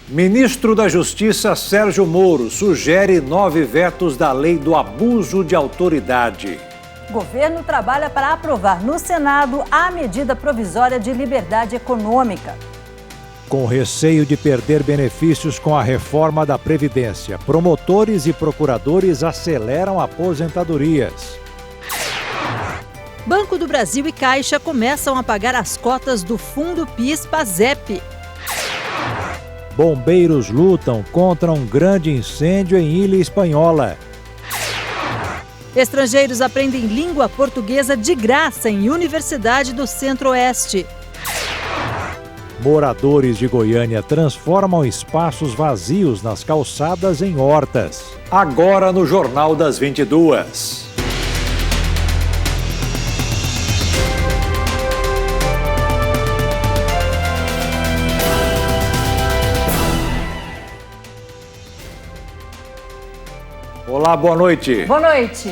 Ministro da Justiça Sérgio Moro sugere 9 vetos da lei do abuso de autoridade. O governo trabalha para aprovar no Senado a medida provisória de liberdade econômica. Com receio de perder benefícios com a reforma da Previdência, promotores e procuradores aceleram aposentadorias. Banco do Brasil e Caixa começam a pagar as cotas do Fundo PIS/PASEP. Bombeiros lutam contra um grande incêndio em Ilha Espanhola. Estrangeiros aprendem língua portuguesa de graça em Universidade do Centro-Oeste. Moradores de Goiânia transformam espaços vazios nas calçadas em hortas. Agora no Jornal das 22. Olá, boa noite. Boa noite.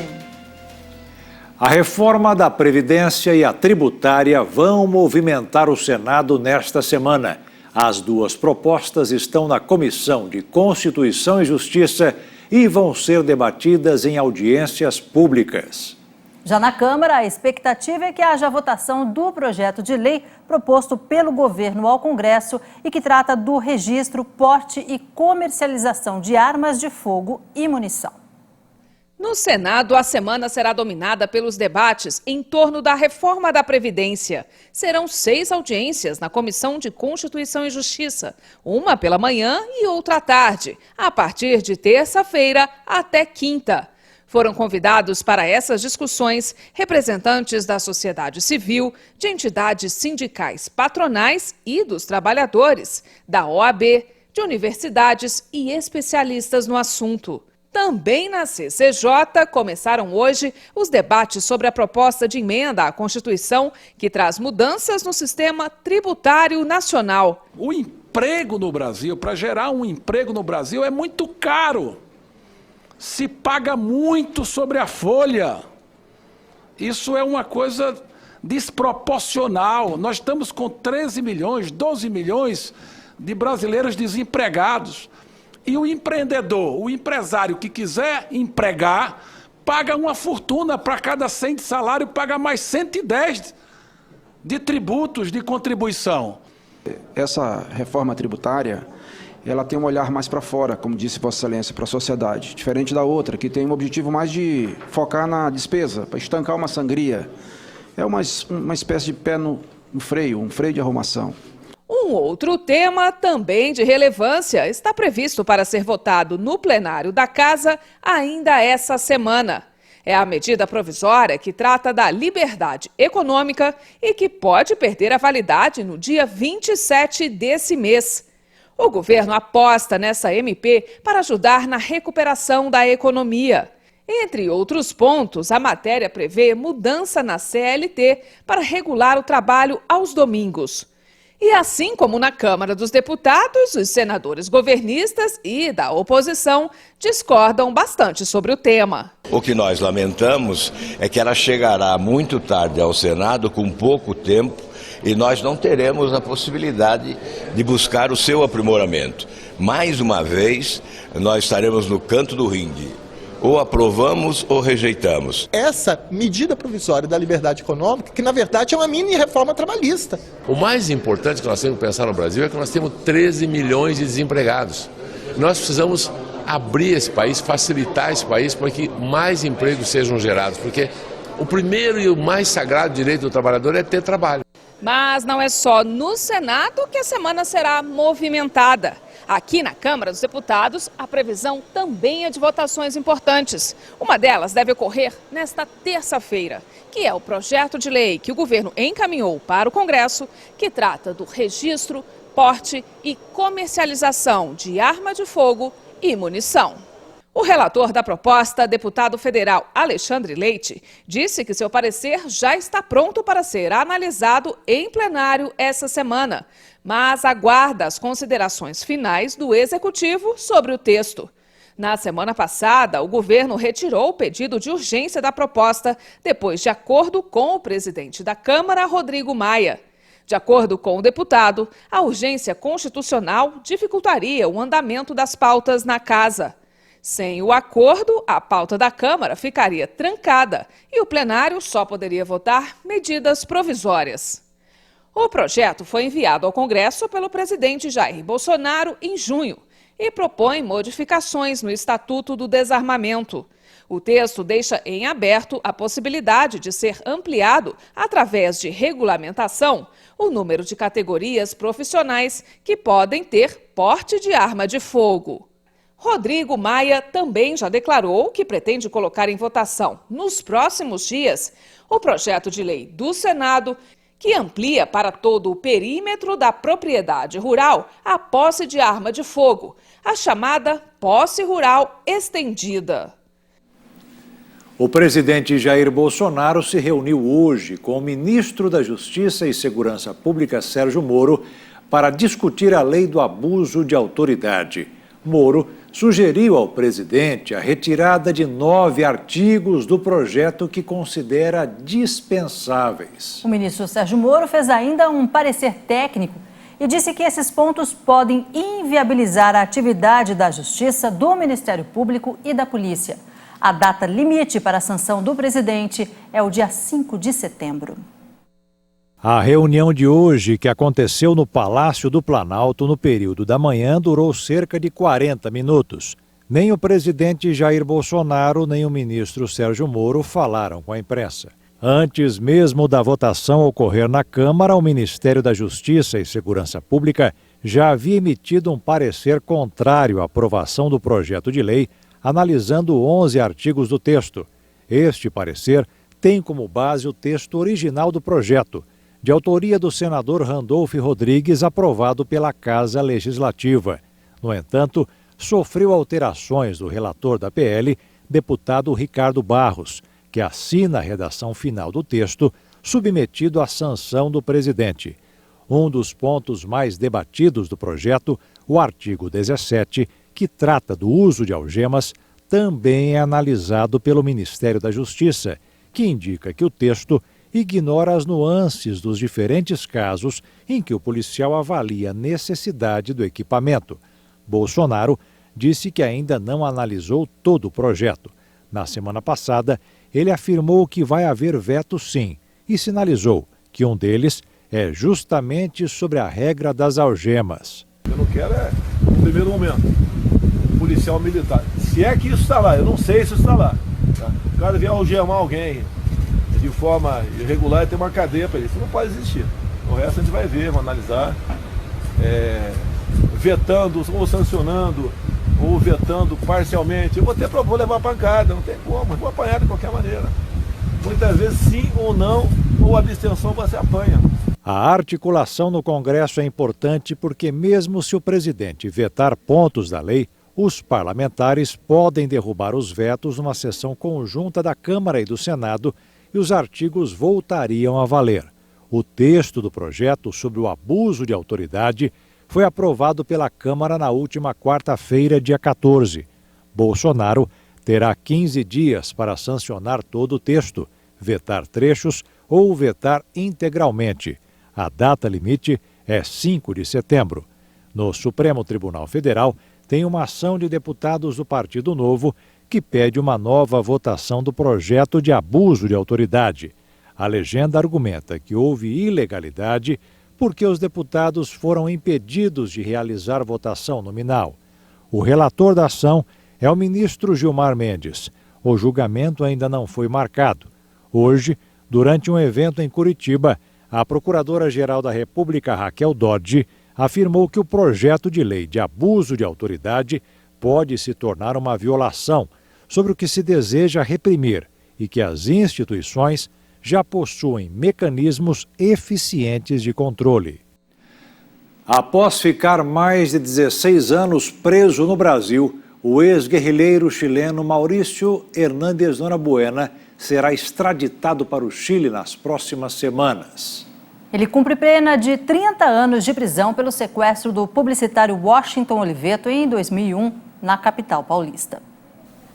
A reforma da Previdência e a tributária vão movimentar o Senado nesta semana. As duas propostas estão na Comissão de Constituição e Justiça e vão ser debatidas em audiências públicas. Já na Câmara, a expectativa é que haja votação do projeto de lei proposto pelo governo ao Congresso e que trata do registro, porte e comercialização de armas de fogo e munição. No Senado, a semana será dominada pelos debates em torno da reforma da Previdência. Serão 6 audiências na Comissão de Constituição e Justiça, uma pela manhã e outra à tarde, a partir de terça-feira até quinta. Foram convidados para essas discussões representantes da sociedade civil, de entidades sindicais, patronais e dos trabalhadores, da OAB, de universidades e especialistas no assunto. Também na CCJ começaram hoje os debates sobre a proposta de emenda à Constituição que traz mudanças no sistema tributário nacional. O emprego no Brasil, para gerar um emprego no Brasil, é muito caro. Se paga muito sobre a folha. Isso é uma coisa desproporcional. Nós estamos com 13 milhões, 12 milhões de brasileiros desempregados. E o empreendedor, o empresário que quiser empregar, paga uma fortuna para cada 100 de salário, paga mais 110 de tributos, de contribuição. Essa reforma tributária, ela tem um olhar mais para fora, como disse Vossa Excelência, para a sociedade, diferente da outra, que tem um objetivo mais de focar na despesa, para estancar uma sangria. É uma espécie de pé no freio, um freio de arrumação. Um outro tema, também de relevância, está previsto para ser votado no plenário da Casa ainda essa semana. É a medida provisória que trata da liberdade econômica e que pode perder a validade no dia 27 desse mês. O governo aposta nessa MP para ajudar na recuperação da economia. Entre outros pontos, a matéria prevê mudança na CLT para regular o trabalho aos domingos. E assim como na Câmara dos Deputados, os senadores governistas e da oposição discordam bastante sobre o tema. O que nós lamentamos é que ela chegará muito tarde ao Senado, com pouco tempo, e nós não teremos a possibilidade de buscar o seu aprimoramento. Mais uma vez, nós estaremos no canto do ringue. Ou aprovamos ou rejeitamos. Essa medida provisória da liberdade econômica, que na verdade é uma mini reforma trabalhista. O mais importante que nós temos que pensar no Brasil é que nós temos 13 milhões de desempregados. Nós precisamos abrir esse país, facilitar esse país para que mais empregos sejam gerados, porque o primeiro e o mais sagrado direito do trabalhador é ter trabalho. Mas não é só no Senado que a semana será movimentada. Aqui na Câmara dos Deputados, a previsão também é de votações importantes. Uma delas deve ocorrer nesta terça-feira, que é o projeto de lei que o governo encaminhou para o Congresso, que trata do registro, porte e comercialização de arma de fogo e munição. O relator da proposta, deputado federal Alexandre Leite, disse que seu parecer já está pronto para ser analisado em plenário essa semana, mas aguarda as considerações finais do Executivo sobre o texto. Na semana passada, o governo retirou o pedido de urgência da proposta, depois de acordo com o presidente da Câmara, Rodrigo Maia. De acordo com o deputado, a urgência constitucional dificultaria o andamento das pautas na casa. Sem o acordo, a pauta da Câmara ficaria trancada e o plenário só poderia votar medidas provisórias. O projeto foi enviado ao Congresso pelo presidente Jair Bolsonaro em junho e propõe modificações no Estatuto do Desarmamento. O texto deixa em aberto a possibilidade de ser ampliado, através de regulamentação, o número de categorias profissionais que podem ter porte de arma de fogo. Rodrigo Maia também já declarou que pretende colocar em votação, nos próximos dias, o projeto de lei do Senado que amplia para todo o perímetro da propriedade rural a posse de arma de fogo, a chamada posse rural estendida. O presidente Jair Bolsonaro se reuniu hoje com o ministro da Justiça e Segurança Pública, Sérgio Moro, para discutir a lei do abuso de autoridade. Moro sugeriu ao presidente a retirada de 9 artigos do projeto que considera dispensáveis. O ministro Sérgio Moro fez ainda um parecer técnico e disse que esses pontos podem inviabilizar a atividade da Justiça, do Ministério Público e da Polícia. A data limite para a sanção do presidente é o dia 5 de setembro. A reunião de hoje, que aconteceu no Palácio do Planalto no período da manhã, durou cerca de 40 minutos. Nem o presidente Jair Bolsonaro, nem o ministro Sérgio Moro falaram com a imprensa. Antes mesmo da votação ocorrer na Câmara, o Ministério da Justiça e Segurança Pública já havia emitido um parecer contrário à aprovação do projeto de lei, analisando 11 artigos do texto. Este parecer tem como base o texto original do projeto, de autoria do senador Randolfo Rodrigues, aprovado pela Casa Legislativa. No entanto, sofreu alterações do relator da PL, deputado Ricardo Barros, que assina a redação final do texto, submetido à sanção do presidente. Um dos pontos mais debatidos do projeto, o artigo 17, que trata do uso de algemas, também é analisado pelo Ministério da Justiça, que indica que o texto ignora as nuances dos diferentes casos em que o policial avalia a necessidade do equipamento. Bolsonaro disse que ainda não analisou todo o projeto. Na semana passada, ele afirmou que vai haver veto sim e sinalizou que um deles é justamente sobre a regra das algemas. Eu não quero no primeiro momento, policial militar. Se é que isso está lá, eu não sei se isso está lá. Tá? O cara vier algemar alguém de forma irregular e ter uma cadeia para isso não pode existir. O resto a gente vai ver, vai analisar, vetando ou sancionando, ou vetando parcialmente. Eu vou levar pancada, não tem como, eu vou apanhar de qualquer maneira. Muitas vezes sim ou não, ou abstenção você apanha. A articulação no Congresso é importante porque mesmo se o presidente vetar pontos da lei, os parlamentares podem derrubar os vetos numa sessão conjunta da Câmara e do Senado e os artigos voltariam a valer. O texto do projeto sobre o abuso de autoridade foi aprovado pela Câmara na última quarta-feira, dia 14. Bolsonaro terá 15 dias para sancionar todo o texto, vetar trechos ou vetar integralmente. A data limite é 5 de setembro. No Supremo Tribunal Federal, tem uma ação de deputados do Partido Novo que pede uma nova votação do projeto de abuso de autoridade. A legenda argumenta que houve ilegalidade porque os deputados foram impedidos de realizar votação nominal. O relator da ação é o ministro Gilmar Mendes. O julgamento ainda não foi marcado. Hoje, durante um evento em Curitiba, a Procuradora-Geral da República, Raquel Dodge, afirmou que o projeto de lei de abuso de autoridade pode se tornar uma violação sobre o que se deseja reprimir e que as instituições já possuem mecanismos eficientes de controle. Após ficar mais de 16 anos preso no Brasil, o ex-guerrilheiro chileno Maurício Hernández Norabuena será extraditado para o Chile nas próximas semanas. Ele cumpre pena de 30 anos de prisão pelo sequestro do publicitário Washington Oliveto em 2001, na capital paulista.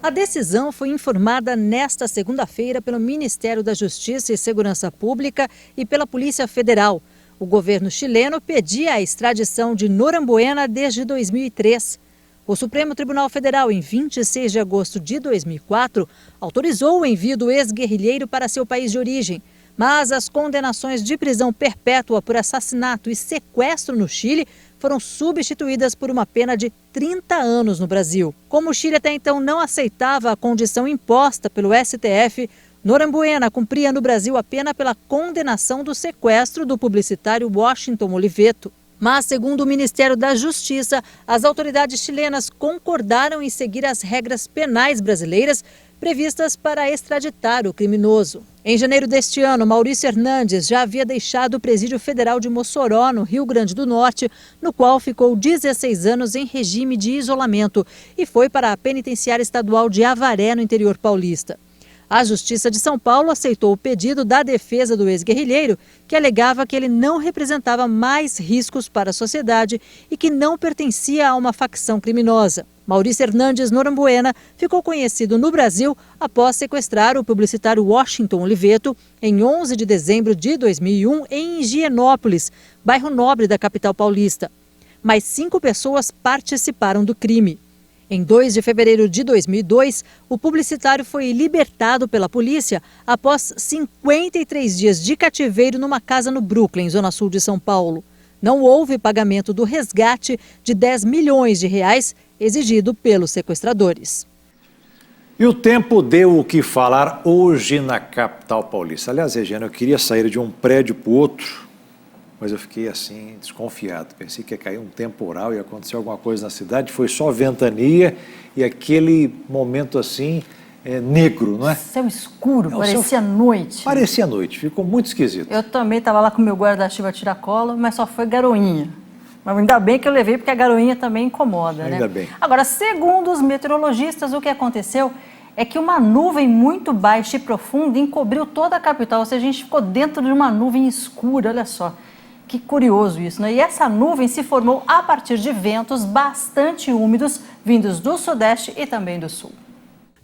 A decisão foi informada nesta segunda-feira pelo Ministério da Justiça e Segurança Pública e pela Polícia Federal. O governo chileno pedia a extradição de Norambuena desde 2003. O Supremo Tribunal Federal, em 26 de agosto de 2004, autorizou o envio do ex-guerrilheiro para seu país de origem. Mas as condenações de prisão perpétua por assassinato e sequestro no Chile foram substituídas por uma pena de 30 anos no Brasil. Como o Chile até então não aceitava a condição imposta pelo STF, Norambuena cumpria no Brasil a pena pela condenação do sequestro do publicitário Washington Oliveto. Mas, segundo o Ministério da Justiça, as autoridades chilenas concordaram em seguir as regras penais brasileiras previstas para extraditar o criminoso. Em janeiro deste ano, Maurício Hernandes já havia deixado o Presídio Federal de Mossoró, no Rio Grande do Norte, no qual ficou 16 anos em regime de isolamento, e foi para a Penitenciária Estadual de Avaré, no interior paulista. A Justiça de São Paulo aceitou o pedido da defesa do ex-guerrilheiro, que alegava que ele não representava mais riscos para a sociedade e que não pertencia a uma facção criminosa. Maurício Hernandes Norambuena ficou conhecido no Brasil após sequestrar o publicitário Washington Oliveto em 11 de dezembro de 2001 em Higienópolis, bairro nobre da capital paulista. Mais 5 pessoas participaram do crime. Em 2 de fevereiro de 2002, o publicitário foi libertado pela polícia após 53 dias de cativeiro numa casa no Brooklyn, zona sul de São Paulo. Não houve pagamento do resgate de 10 milhões de reais exigido pelos sequestradores. E o tempo deu o que falar hoje na capital paulista. Aliás, Regina, eu queria sair de um prédio para o outro, mas eu fiquei assim, desconfiado. Pensei que ia cair um temporal, ia acontecer alguma coisa na cidade. Foi só ventania e aquele momento assim, negro, não é? Céu escuro, parecia noite. Parecia noite, ficou muito esquisito. Eu também estava lá com o meu guarda-chuva tiracolo, mas só foi garoinha. Mas ainda bem que eu levei, porque a garoinha também incomoda, né? Ainda bem. Agora, segundo os meteorologistas, o que aconteceu é que uma nuvem muito baixa e profunda encobriu toda a capital. Ou seja, a gente ficou dentro de uma nuvem escura, olha só. Que curioso isso, né? E essa nuvem se formou a partir de ventos bastante úmidos vindos do sudeste e também do sul.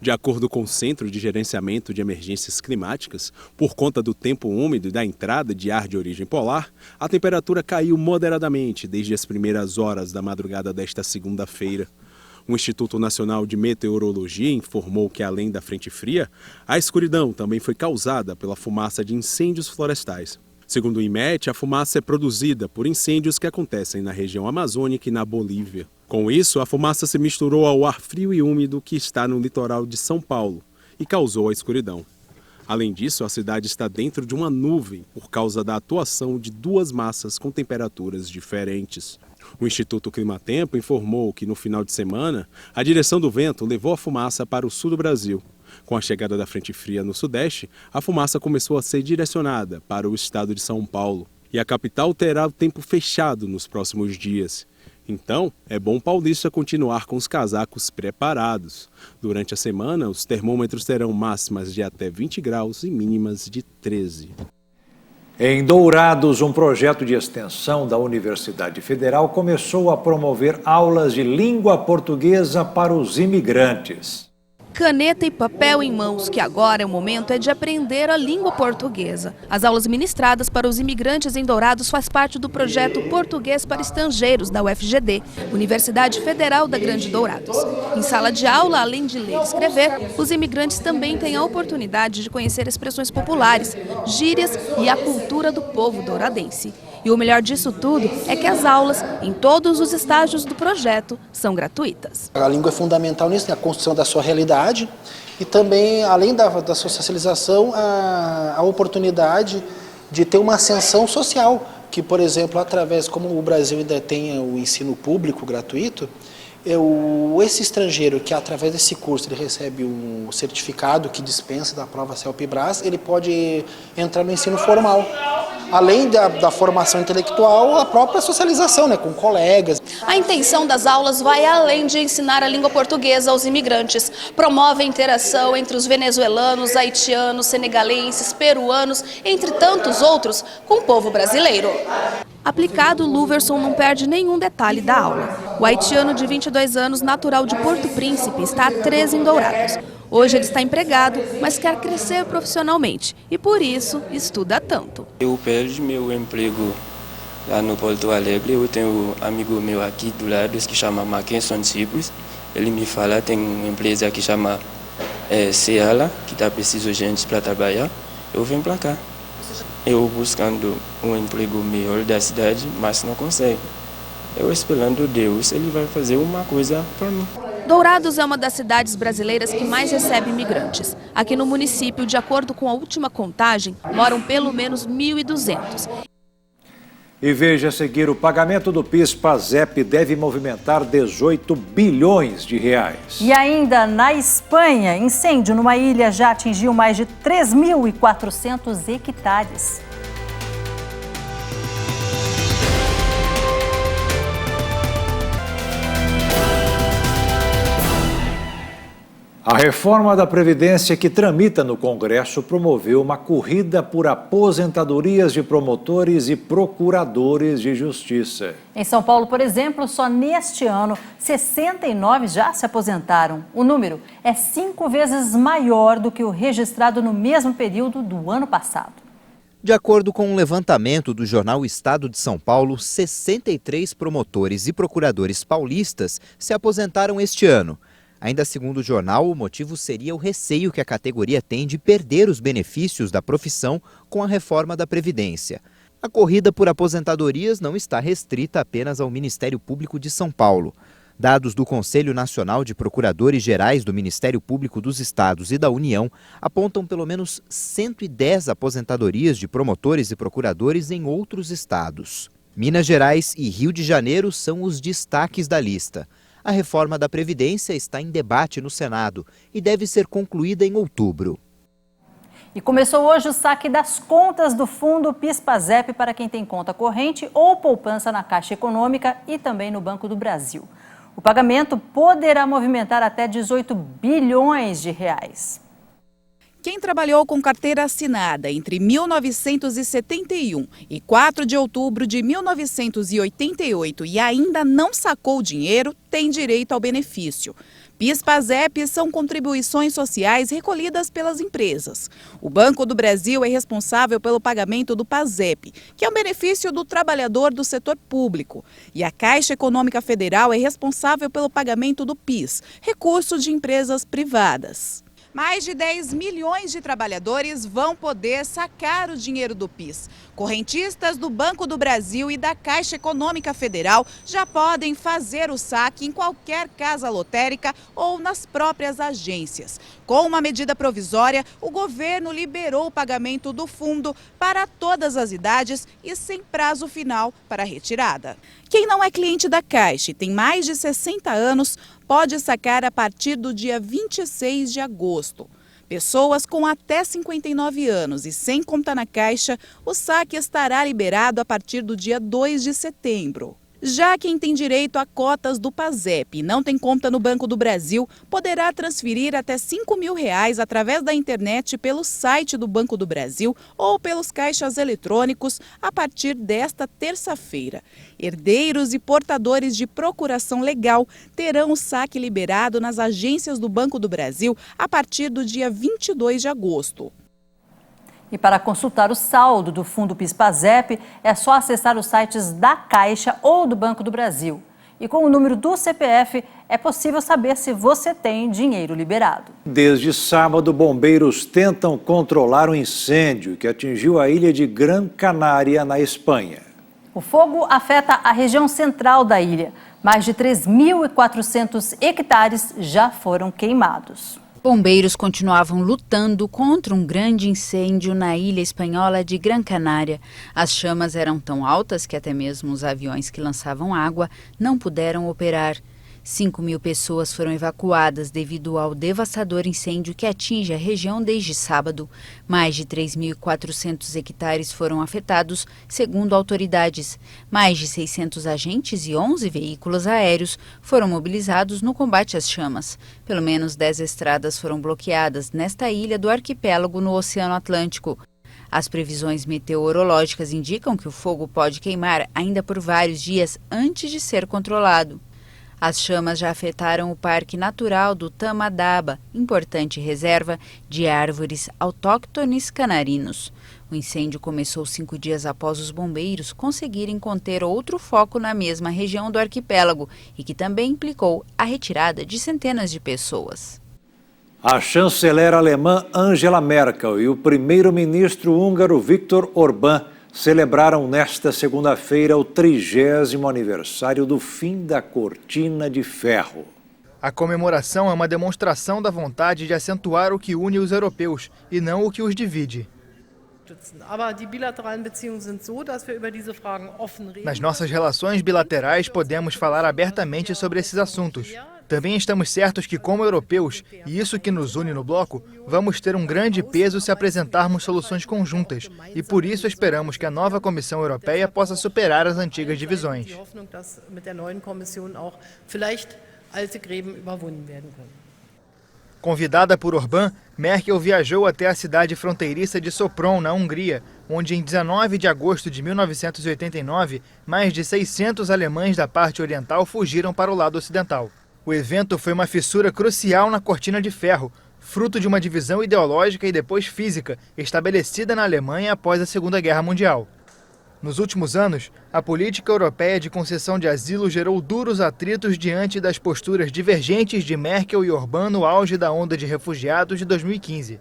De acordo com o Centro de Gerenciamento de Emergências Climáticas, por conta do tempo úmido e da entrada de ar de origem polar, a temperatura caiu moderadamente desde as primeiras horas da madrugada desta segunda-feira. O Instituto Nacional de Meteorologia informou que, além da frente fria, a escuridão também foi causada pela fumaça de incêndios florestais. Segundo o IMET, a fumaça é produzida por incêndios que acontecem na região amazônica e na Bolívia. Com isso, a fumaça se misturou ao ar frio e úmido que está no litoral de São Paulo e causou a escuridão. Além disso, a cidade está dentro de uma nuvem por causa da atuação de 2 massas com temperaturas diferentes. O Instituto Climatempo informou que, no final de semana, a direção do vento levou a fumaça para o sul do Brasil. Com a chegada da frente fria no sudeste, a fumaça começou a ser direcionada para o estado de São Paulo. E a capital terá o tempo fechado nos próximos dias. Então, é bom paulista continuar com os casacos preparados. Durante a semana, os termômetros terão máximas de até 20 graus e mínimas de 13. Em Dourados, um projeto de extensão da Universidade Federal começou a promover aulas de língua portuguesa para os imigrantes. Caneta e papel em mãos, que agora o momento é de aprender a língua portuguesa. As aulas ministradas para os imigrantes em Dourados faz parte do projeto Português para Estrangeiros da UFGD, Universidade Federal da Grande Dourados. Em sala de aula, além de ler e escrever, os imigrantes também têm a oportunidade de conhecer expressões populares, gírias e a cultura do povo douradense. E o melhor disso tudo é que as aulas, em todos os estágios do projeto, são gratuitas. A língua é fundamental nisso, na construção da sua realidade e também, além da sua socialização, a oportunidade de ter uma ascensão social, que, por exemplo, através, como o Brasil ainda tem o ensino público gratuito, esse estrangeiro que, através desse curso, ele recebe um certificado que dispensa da prova CELPE-BRAS, ele pode entrar no ensino formal. Além da formação intelectual, a própria socialização, né, com colegas. A intenção das aulas vai além de ensinar a língua portuguesa aos imigrantes. Promove a interação entre os venezuelanos, haitianos, senegalenses, peruanos, entre tantos outros, com o povo brasileiro. Aplicado, Luverson não perde nenhum detalhe da aula. O haitiano de 22 anos, natural de Porto Príncipe, está há 13 em Dourados. Hoje ele está empregado, mas quer crescer profissionalmente e por isso estuda tanto. Eu perdi meu emprego lá no Porto Alegre. Eu tenho um amigo meu aqui do lado que chama Mackenson Cipros. Ele me fala, tem uma empresa que chama Seala, que está precisando de gente para trabalhar. Eu venho para cá. Eu buscando um emprego melhor da cidade, mas não consigo. Eu esperando Deus, ele vai fazer uma coisa para mim. Dourados é uma das cidades brasileiras que mais recebe imigrantes. Aqui no município, de acordo com a última contagem, moram pelo menos 1.200. E veja a seguir, o pagamento do PIS/PASEP deve movimentar 18 bilhões de reais. E ainda na Espanha, incêndio numa ilha já atingiu mais de 3.400 hectares. A reforma da Previdência que tramita no Congresso promoveu uma corrida por aposentadorias de promotores e procuradores de justiça. Em São Paulo, por exemplo, só neste ano, 69 já se aposentaram. O número é 5 vezes maior do que o registrado no mesmo período do ano passado. De acordo com um levantamento do jornal Estado de São Paulo, 63 promotores e procuradores paulistas se aposentaram este ano. Ainda segundo o jornal, o motivo seria o receio que a categoria tem de perder os benefícios da profissão com a reforma da Previdência. A corrida por aposentadorias não está restrita apenas ao Ministério Público de São Paulo. Dados do Conselho Nacional de Procuradores Gerais do Ministério Público dos Estados e da União apontam pelo menos 110 aposentadorias de promotores e procuradores em outros estados. Minas Gerais e Rio de Janeiro são os destaques da lista. A reforma da Previdência está em debate no Senado e deve ser concluída em outubro. E começou hoje o saque das contas do fundo PIS/PASEP para quem tem conta corrente ou poupança na Caixa Econômica e também no Banco do Brasil. O pagamento poderá movimentar até 18 bilhões de reais. Quem trabalhou com carteira assinada entre 1971 e 4 de outubro de 1988 e ainda não sacou o dinheiro, tem direito ao benefício. PIS/PASEP são contribuições sociais recolhidas pelas empresas. O Banco do Brasil é responsável pelo pagamento do PASEP, que é um benefício do trabalhador do setor público. E a Caixa Econômica Federal é responsável pelo pagamento do PIS, recurso de empresas privadas. Mais de 10 milhões de trabalhadores vão poder sacar o dinheiro do PIS. Correntistas do Banco do Brasil e da Caixa Econômica Federal já podem fazer o saque em qualquer casa lotérica ou nas próprias agências. Com uma medida provisória, o governo liberou o pagamento do fundo para todas as idades e sem prazo final para a retirada. Quem não é cliente da Caixa e tem mais de 60 anos pode sacar a partir do dia 26 de agosto. Pessoas com até 59 anos e sem conta na Caixa, o saque estará liberado a partir do dia 2 de setembro. Já quem tem direito a cotas do PASEP e não tem conta no Banco do Brasil, poderá transferir até R$ 5.000 através da internet pelo site do Banco do Brasil ou pelos caixas eletrônicos a partir desta terça-feira. Herdeiros e portadores de procuração legal terão o saque liberado nas agências do Banco do Brasil a partir do dia 22 de agosto. E para consultar o saldo do fundo PIS/PASEP, é só acessar os sites da Caixa ou do Banco do Brasil. E com o número do CPF, é possível saber se você tem dinheiro liberado. Desde sábado, bombeiros tentam controlar o incêndio que atingiu a ilha de Gran Canária, na Espanha. O fogo afeta a região central da ilha. Mais de 3.400 hectares já foram queimados. Bombeiros continuavam lutando contra um grande incêndio na ilha espanhola de Gran Canária. As chamas eram tão altas que até mesmo os aviões que lançavam água não puderam operar. 5.000 pessoas foram evacuadas devido ao devastador incêndio que atinge a região desde sábado. Mais de 3.400 hectares foram afetados, segundo autoridades. Mais de 600 agentes e 11 veículos aéreos foram mobilizados no combate às chamas. Pelo menos 10 estradas foram bloqueadas nesta ilha do arquipélago no Oceano Atlântico. As previsões meteorológicas indicam que o fogo pode queimar ainda por vários dias antes de ser controlado. As chamas já afetaram o Parque Natural do Tamadaba, importante reserva de árvores autóctones canarinos. O O incêndio começou 5 dias após os bombeiros conseguirem conter outro foco na mesma região do arquipélago e que também implicou a retirada de centenas de pessoas. A chanceler alemã Angela Merkel e o primeiro-ministro húngaro Viktor Orbán celebraram nesta segunda-feira o 30º aniversário do fim da Cortina de Ferro. A comemoração é uma demonstração da vontade de acentuar o que une os europeus e não o que os divide. Nas nossas relações bilaterais podemos falar abertamente sobre esses assuntos. Também estamos certos que, como europeus, e isso que nos une no bloco, vamos ter um grande peso se apresentarmos soluções conjuntas, e por isso esperamos que a nova Comissão Europeia possa superar as antigas divisões. Convidada por Orbán, Merkel viajou até a cidade fronteiriça de Sopron, na Hungria, onde em 19 de agosto de 1989, mais de 600 alemães da parte oriental fugiram para o lado ocidental. O evento foi uma fissura crucial na Cortina de Ferro, fruto de uma divisão ideológica e depois física estabelecida na Alemanha após a Segunda Guerra Mundial. Nos últimos anos, a política europeia de concessão de asilo gerou duros atritos diante das posturas divergentes de Merkel e Orbán no auge da onda de refugiados de 2015.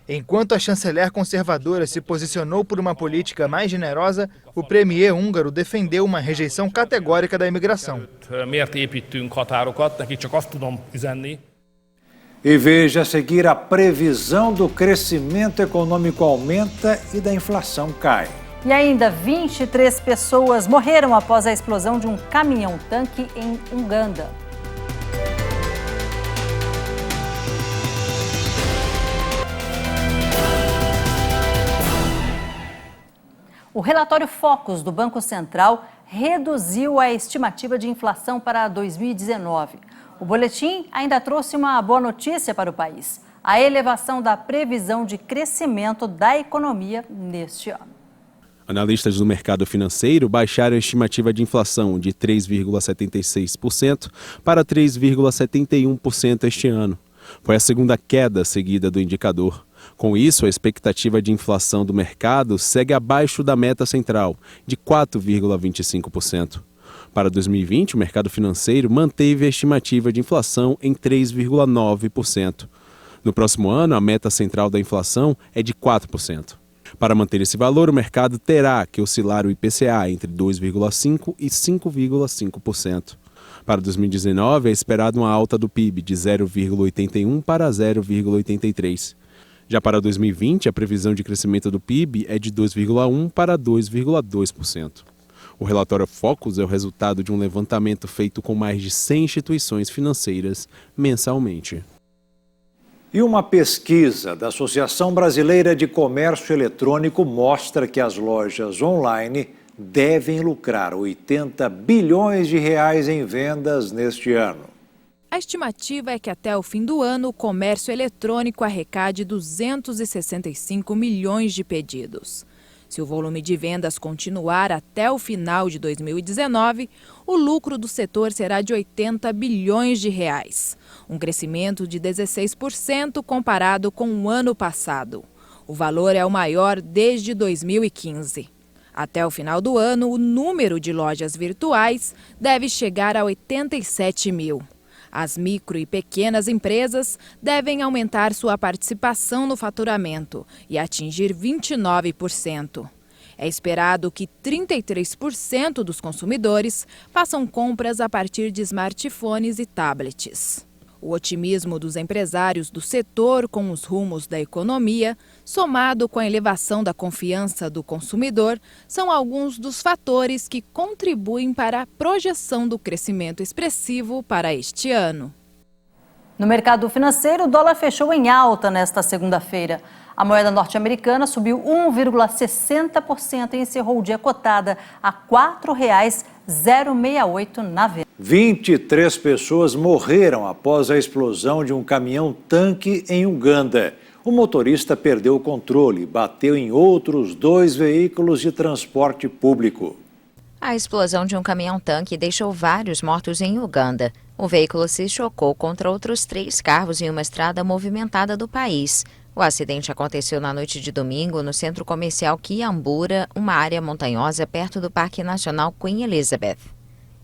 Enquanto a chanceler conservadora se posicionou por uma política mais generosa, o premier húngaro defendeu uma rejeição categórica da imigração. E veja a seguir: a previsão do crescimento econômico aumenta e da inflação cai. E ainda 23 pessoas morreram após a explosão de um caminhão-tanque em Uganda. O relatório Focus do Banco Central reduziu a estimativa de inflação para 2019. O boletim ainda trouxe uma boa notícia para o país: a elevação da previsão de crescimento da economia neste ano. Analistas do mercado financeiro baixaram a estimativa de inflação de 3,76% para 3,71% este ano. Foi a segunda queda seguida do indicador. Com isso, a expectativa de inflação do mercado segue abaixo da meta central, de 4,25%. Para 2020, o mercado financeiro manteve a estimativa de inflação em 3,9%. No próximo ano, a meta central da inflação é de 4%. Para manter esse valor, o mercado terá que oscilar o IPCA entre 2,5% e 5,5%. Para 2019, é esperado uma alta do PIB de 0,81% para 0,83%. Já para 2020, a previsão de crescimento do PIB é de 2,1% para 2,2%. O relatório Focus é o resultado de um levantamento feito com mais de 100 instituições financeiras mensalmente. E uma pesquisa da Associação Brasileira de Comércio Eletrônico mostra que as lojas online devem lucrar 80 bilhões de reais em vendas neste ano. A estimativa é que até o fim do ano o comércio eletrônico arrecade 265 milhões de pedidos. Se o volume de vendas continuar até o final de 2019, o lucro do setor será de 80 bilhões de reais, um crescimento de 16% comparado com o ano passado. O valor é o maior desde 2015. Até o final do ano, o número de lojas virtuais deve chegar a 87 mil. As micro e pequenas empresas devem aumentar sua participação no faturamento e atingir 29%. É esperado que 33% dos consumidores façam compras a partir de smartphones e tablets. O otimismo dos empresários do setor com os rumos da economia, somado com a elevação da confiança do consumidor, são alguns dos fatores que contribuem para a projeção do crescimento expressivo para este ano. No mercado financeiro, o dólar fechou em alta nesta segunda-feira. A moeda norte-americana subiu 1,60% e encerrou o dia cotada a R$ 4,068 na venda. 23 pessoas morreram após a explosão de um caminhão-tanque em Uganda. O motorista perdeu o controle e bateu em outros 2 veículos de transporte público. A explosão de um caminhão-tanque deixou vários mortos em Uganda. O veículo se chocou contra outros 3 carros em uma estrada movimentada do país. O acidente aconteceu na noite de domingo no centro comercial Kiambura, uma área montanhosa perto do Parque Nacional Queen Elizabeth.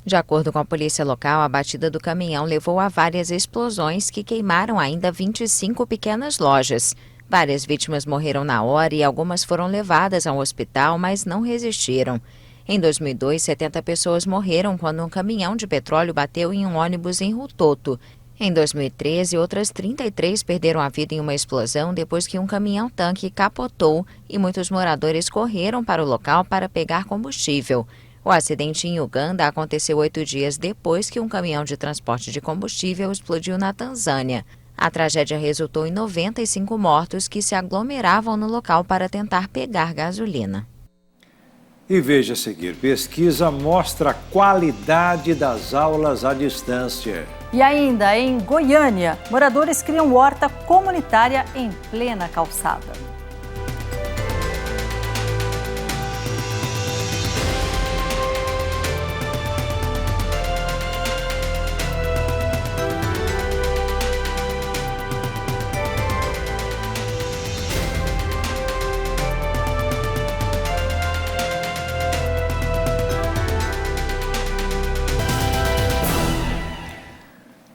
De acordo com a polícia local, a batida do caminhão levou a várias explosões que queimaram ainda 25 pequenas lojas. Várias vítimas morreram na hora e algumas foram levadas ao hospital, mas não resistiram. Em 2002, 70 pessoas morreram quando um caminhão de petróleo bateu em um ônibus em Rutoto. Em 2013, outras 33 perderam a vida em uma explosão depois que um caminhão-tanque capotou e muitos moradores correram para o local para pegar combustível. O acidente em Uganda aconteceu 8 dias depois que um caminhão de transporte de combustível explodiu na Tanzânia. A tragédia resultou em 95 mortos que se aglomeravam no local para tentar pegar gasolina. E veja a seguir, pesquisa mostra a qualidade das aulas à distância. E ainda em Goiânia, moradores criam horta comunitária em plena calçada.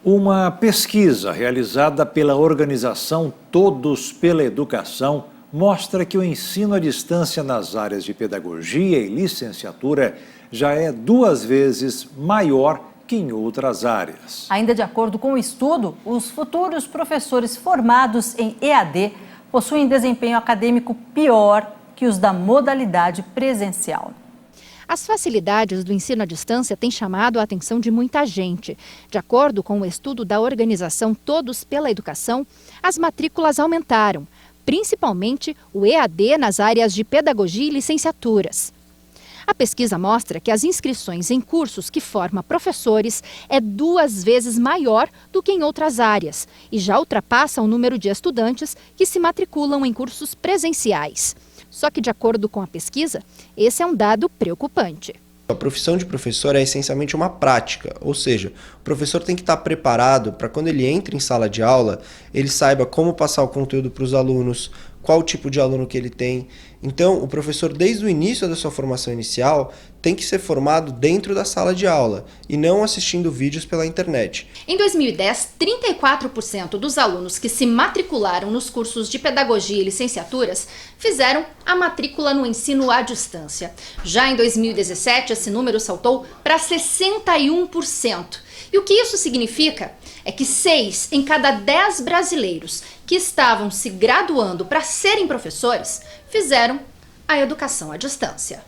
Uma pesquisa realizada pela organização Todos pela Educação mostra que o ensino à distância nas áreas de pedagogia e licenciatura já é 2 vezes maior que em outras áreas. Ainda de acordo com o estudo, os futuros professores formados em EAD possuem desempenho acadêmico pior que os da modalidade presencial. As facilidades do ensino à distância têm chamado a atenção de muita gente. De acordo com o estudo da organização Todos pela Educação, as matrículas aumentaram, principalmente o EAD nas áreas de pedagogia e licenciaturas. A pesquisa mostra que as inscrições em cursos que formam professores é 2 vezes maior do que em outras áreas e já ultrapassa o número de estudantes que se matriculam em cursos presenciais. Só que, de acordo com a pesquisa, esse é um dado preocupante. A profissão de professor é essencialmente uma prática, ou seja, o professor tem que estar preparado para quando ele entra em sala de aula, ele saiba como passar o conteúdo para os alunos, qual o tipo de aluno que ele tem. Então, o professor, desde o início da sua formação inicial, tem que ser formado dentro da sala de aula e não assistindo vídeos pela internet. Em 2010, 34% dos alunos que se matricularam nos cursos de pedagogia e licenciaturas fizeram a matrícula no ensino à distância. Já em 2017, esse número saltou para 61%. E o que isso significa é que 6 em cada 10 brasileiros que estavam se graduando para serem professores fizeram a educação à distância.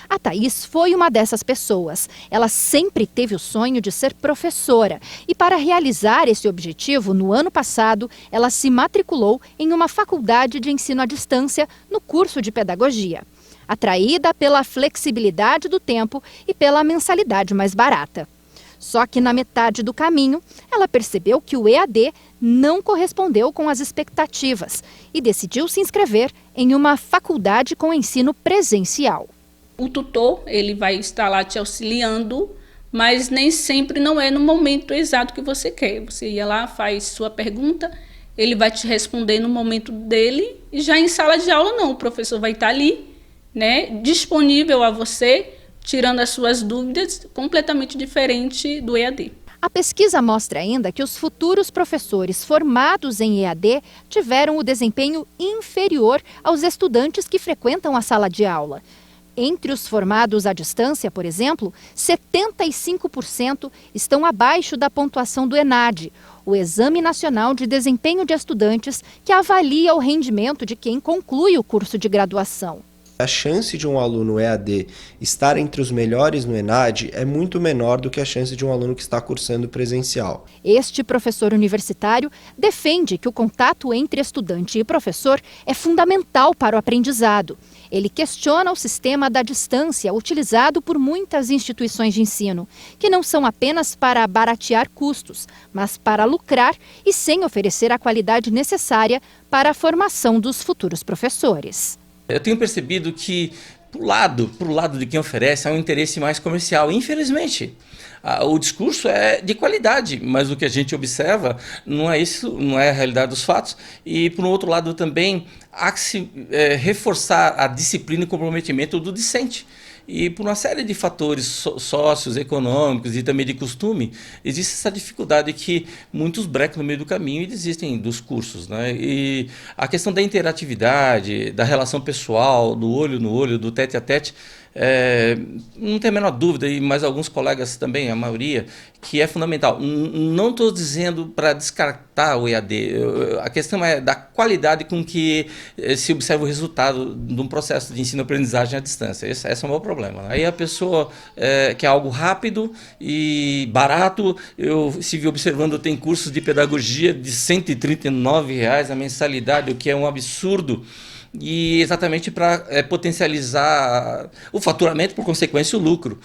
A Thaís foi uma dessas pessoas. Ela sempre teve o sonho de ser professora e, para realizar esse objetivo, no ano passado, ela se matriculou em uma faculdade de ensino à distância no curso de pedagogia, atraída pela flexibilidade do tempo e pela mensalidade mais barata. Só que na metade do caminho, ela percebeu que o EAD não correspondeu com as expectativas e decidiu se inscrever em uma faculdade com ensino presencial. O tutor, ele vai estar lá te auxiliando, mas nem sempre não é no momento exato que você quer. Você ia lá, faz sua pergunta, ele vai te responder no momento dele, e já em sala de aula não, o professor vai estar ali, né, disponível a você, tirando as suas dúvidas, completamente diferente do EAD. A pesquisa mostra ainda que os futuros professores formados em EAD tiveram o desempenho inferior aos estudantes que frequentam a sala de aula. Entre os formados à distância, por exemplo, 75% estão abaixo da pontuação do ENAD, o Exame Nacional de Desempenho de Estudantes, que avalia o rendimento de quem conclui o curso de graduação. A chance de um aluno EAD estar entre os melhores no ENAD é muito menor do que a chance de um aluno que está cursando presencial. Este professor universitário defende que o contato entre estudante e professor é fundamental para o aprendizado. Ele questiona o sistema da distância utilizado por muitas instituições de ensino, que não são apenas para baratear custos, mas para lucrar e sem oferecer a qualidade necessária para a formação dos futuros professores. Eu tenho percebido que, pro lado de quem oferece, há um interesse mais comercial. Infelizmente, O discurso é de qualidade, mas o que a gente observa não é isso, não é a realidade dos fatos. E, por outro lado, também há que se reforçar a disciplina e comprometimento do discente. E por uma série de fatores sócios, econômicos e também de costume, existe essa dificuldade que muitos brecam no meio do caminho e desistem dos cursos, né? E a questão da interatividade, da relação pessoal, do olho no olho, do tete a tete, não tem a menor dúvida, e mais alguns colegas também, a maioria, que é fundamental. Não estou dizendo para descartar o EAD, a questão é da qualidade com que se observa o resultado de um processo de ensino-aprendizagem à distância. Esse é o maior problema, né? Aí a pessoa quer algo rápido e barato. Eu estive observando, tem cursos de pedagogia de R$ 139 a mensalidade, o que é um absurdo. E exatamente para potencializar o faturamento, por consequência o lucro,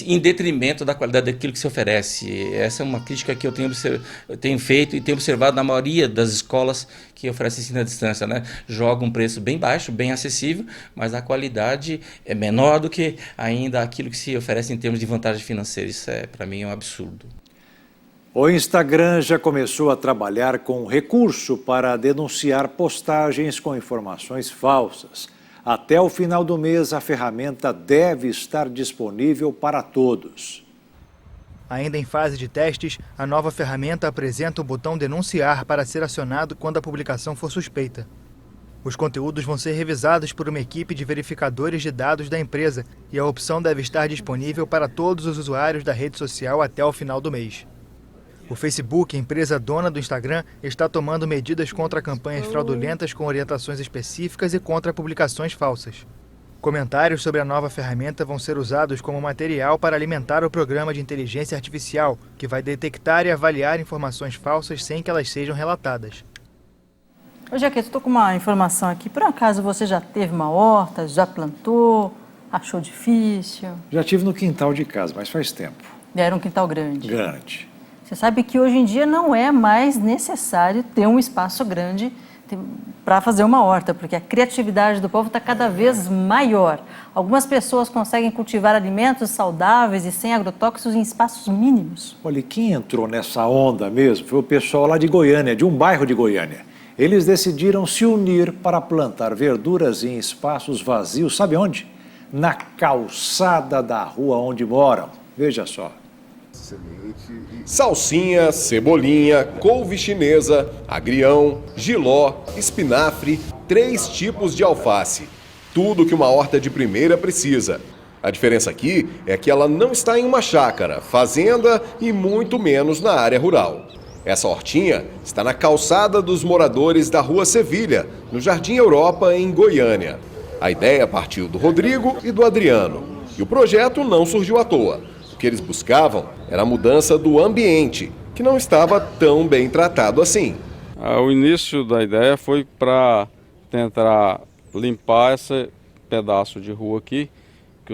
em detrimento da qualidade daquilo que se oferece. Essa é uma crítica que eu tenho feito e tenho observado na maioria das escolas que oferecem ensino à distância, né? Joga um preço bem baixo, bem acessível, mas a qualidade é menor do que ainda aquilo que se oferece em termos de vantagem financeira. Isso para mim é um absurdo. O Instagram já começou a trabalhar com recurso para denunciar postagens com informações falsas. Até o final do mês, a ferramenta deve estar disponível para todos. Ainda em fase de testes, a nova ferramenta apresenta o botão denunciar para ser acionado quando a publicação for suspeita. Os conteúdos vão ser revisados por uma equipe de verificadores de dados da empresa e a opção deve estar disponível para todos os usuários da rede social até o final do mês. O Facebook, empresa dona do Instagram, está tomando medidas contra campanhas fraudulentas com orientações específicas e contra publicações falsas. Comentários sobre a nova ferramenta vão ser usados como material para alimentar o programa de inteligência artificial, que vai detectar e avaliar informações falsas sem que elas sejam relatadas. Ô, Jaqueto, estou com uma informação aqui. Por acaso você já teve uma horta, já plantou, achou difícil? Já tive no quintal de casa, mas faz tempo. Era um quintal grande. Grande. Você sabe que hoje em dia não é mais necessário ter um espaço grande para fazer uma horta, porque a criatividade do povo está cada vez maior. Algumas pessoas conseguem cultivar alimentos saudáveis e sem agrotóxicos em espaços mínimos. Olha, quem entrou nessa onda mesmo foi o pessoal lá de Goiânia, de um bairro de Goiânia. Eles decidiram se unir para plantar verduras em espaços vazios, sabe onde? Na calçada da rua onde moram. Veja só. Salsinha, cebolinha, couve chinesa, agrião, jiló, espinafre, 3 tipos de alface. Tudo que uma horta de primeira precisa. A diferença aqui é que ela não está em uma chácara, fazenda e muito menos na área rural. Essa hortinha está na calçada dos moradores da Rua Sevilha, no Jardim Europa, em Goiânia. A ideia partiu do Rodrigo e do Adriano. E o projeto não surgiu à toa. O que eles buscavam era a mudança do ambiente, que não estava tão bem tratado assim. O início da ideia foi para tentar limpar esse pedaço de rua aqui, que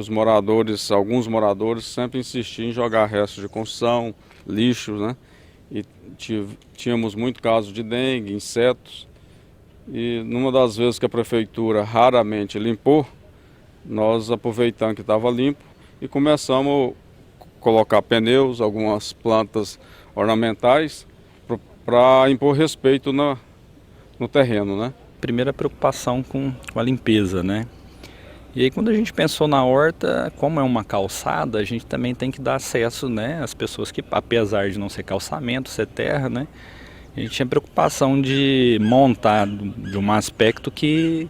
alguns moradores sempre insistiam em jogar restos de construção, lixos, né? E tínhamos muito caso de dengue, insetos. E numa das vezes que a prefeitura raramente limpou, nós aproveitamos que estava limpo e começamos colocar pneus, algumas plantas ornamentais para impor respeito no terreno, né? Primeira preocupação com a limpeza, né? E aí quando a gente pensou na horta, como é uma calçada, a gente também tem que dar acesso, né, às pessoas que, apesar de não ser calçamento, ser terra, né? A gente tinha preocupação de montar de um aspecto que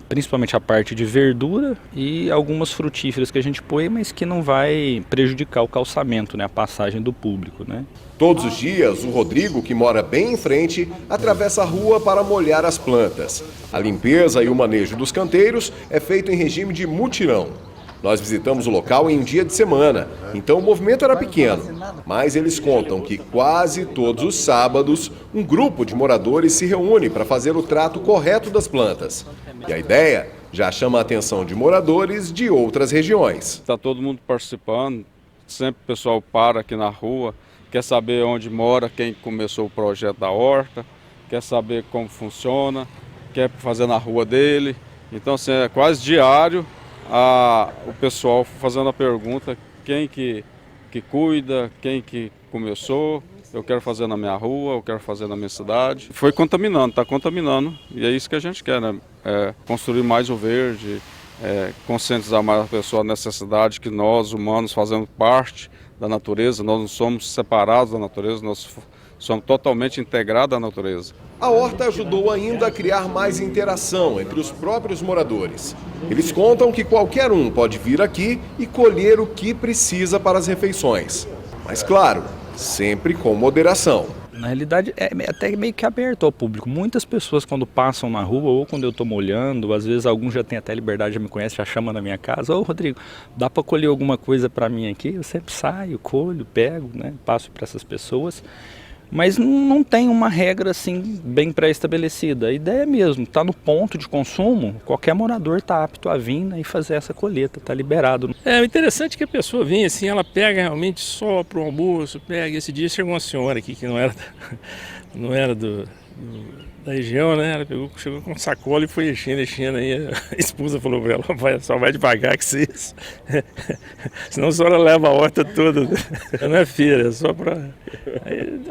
principalmente a parte de verdura e algumas frutíferas que a gente põe, mas que não vai prejudicar o calçamento, né, a passagem do público, né? Todos os dias, o Rodrigo, que mora bem em frente, atravessa a rua para molhar as plantas. A limpeza e o manejo dos canteiros é feito em regime de mutirão. Nós visitamos o local em um dia de semana, então o movimento era pequeno. Mas eles contam que quase todos os sábados, um grupo de moradores se reúne para fazer o trato correto das plantas. E a ideia já chama a atenção de moradores de outras regiões. Está todo mundo participando, sempre o pessoal para aqui na rua, quer saber onde mora, quem começou o projeto da horta, quer saber como funciona, quer fazer na rua dele. Então, assim, é quase diário o pessoal fazendo a pergunta quem que cuida, quem que começou. Eu quero fazer na minha rua, eu quero fazer na minha cidade. Foi contaminando, está contaminando. E é isso que a gente quer, né? Construir mais o verde, conscientizar mais a pessoa da necessidade que nós, humanos, fazemos parte da natureza. Nós não somos separados da natureza, nós somos totalmente integrados à natureza. A horta ajudou ainda a criar mais interação entre os próprios moradores. Eles contam que qualquer um pode vir aqui e colher o que precisa para as refeições. Mas claro, sempre com moderação. Na realidade, é até meio que aberto ao público. Muitas pessoas, quando passam na rua ou quando eu estou molhando, às vezes alguns já têm até liberdade, já me conhecem, já chamam na minha casa. Ô, Rodrigo, dá para colher alguma coisa para mim aqui? Eu sempre saio, colho, pego, né, passo para essas pessoas. Mas não tem uma regra assim bem pré-estabelecida. A ideia é mesmo, está no ponto de consumo, qualquer morador está apto a vir, né, e fazer essa colheita, está liberado. O interessante é que a pessoa vem assim, ela pega realmente só para o almoço, pega. Esse dia chegou uma senhora aqui que não era da região, né? Ela chegou com sacola e foi enchendo aí. A esposa falou para ela, só vai devagar que vocês. Senão a senhora leva a horta toda. Não é feira, é só para...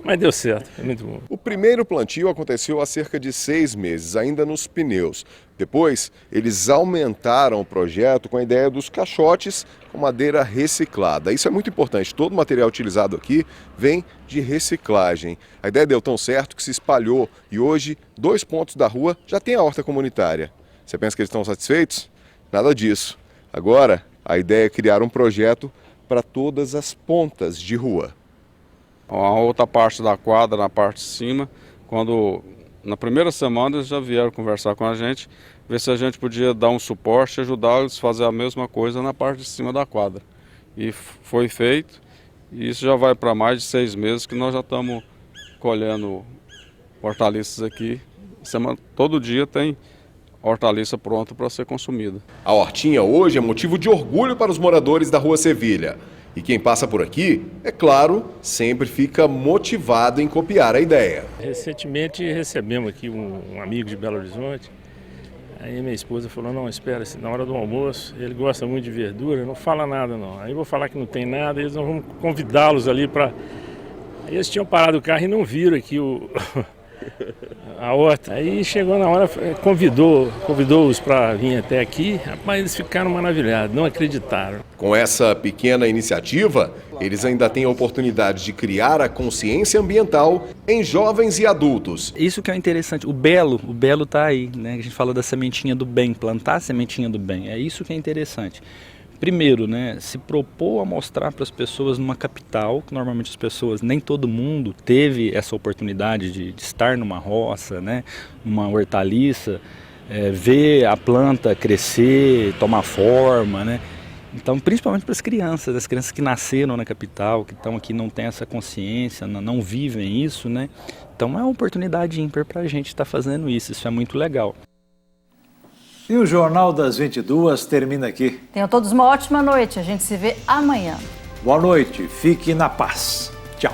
Mas deu certo, é muito bom. O primeiro plantio aconteceu há cerca de 6 meses, ainda nos pneus. Depois, eles aumentaram o projeto com a ideia dos caixotes com madeira reciclada. Isso é muito importante, todo o material utilizado aqui vem de reciclagem. A ideia deu tão certo que se espalhou e hoje 2 pontos da rua já tem a horta comunitária. Você pensa que eles estão satisfeitos? Nada disso. Agora, a ideia é criar um projeto para todas as pontas de rua. A outra parte da quadra, na parte de cima, na primeira semana eles já vieram conversar com a gente, ver se a gente podia dar um suporte e ajudá-los a fazer a mesma coisa na parte de cima da quadra. E foi feito, e isso já vai para mais de 6 meses que nós já estamos colhendo hortaliças aqui. Todo dia tem hortaliça pronta para ser consumida. A hortinha hoje é motivo de orgulho para os moradores da Rua Sevilha. E quem passa por aqui, é claro, sempre fica motivado em copiar a ideia. Recentemente recebemos aqui um amigo de Belo Horizonte. Aí minha esposa falou, não, espera, na hora do almoço, ele gosta muito de verdura, não fala nada não. Aí eu vou falar que não tem nada, eles nós vamos convidá-los ali para... Aí eles tinham parado o carro e não viram aqui a horta. Aí chegou na hora, convidou-os para vir até aqui, mas eles ficaram maravilhados, não acreditaram. Com essa pequena iniciativa, eles ainda têm a oportunidade de criar a consciência ambiental em jovens e adultos. Isso que é interessante, o belo está aí, né? A gente fala da sementinha do bem, plantar a sementinha do bem, é isso que é interessante. Primeiro, né, se propor a mostrar para as pessoas numa capital, que normalmente as pessoas, nem todo mundo teve essa oportunidade de estar numa roça, né, numa hortaliça, ver a planta crescer, tomar forma, né. Então, principalmente para as crianças que nasceram na capital, que estão aqui, não têm essa consciência, não vivem isso, né. Então é uma oportunidade ímpar para a gente estar fazendo isso é muito legal. E o Jornal das 22 termina aqui. Tenham todos uma ótima noite. A gente se vê amanhã. Boa noite. Fique na paz. Tchau.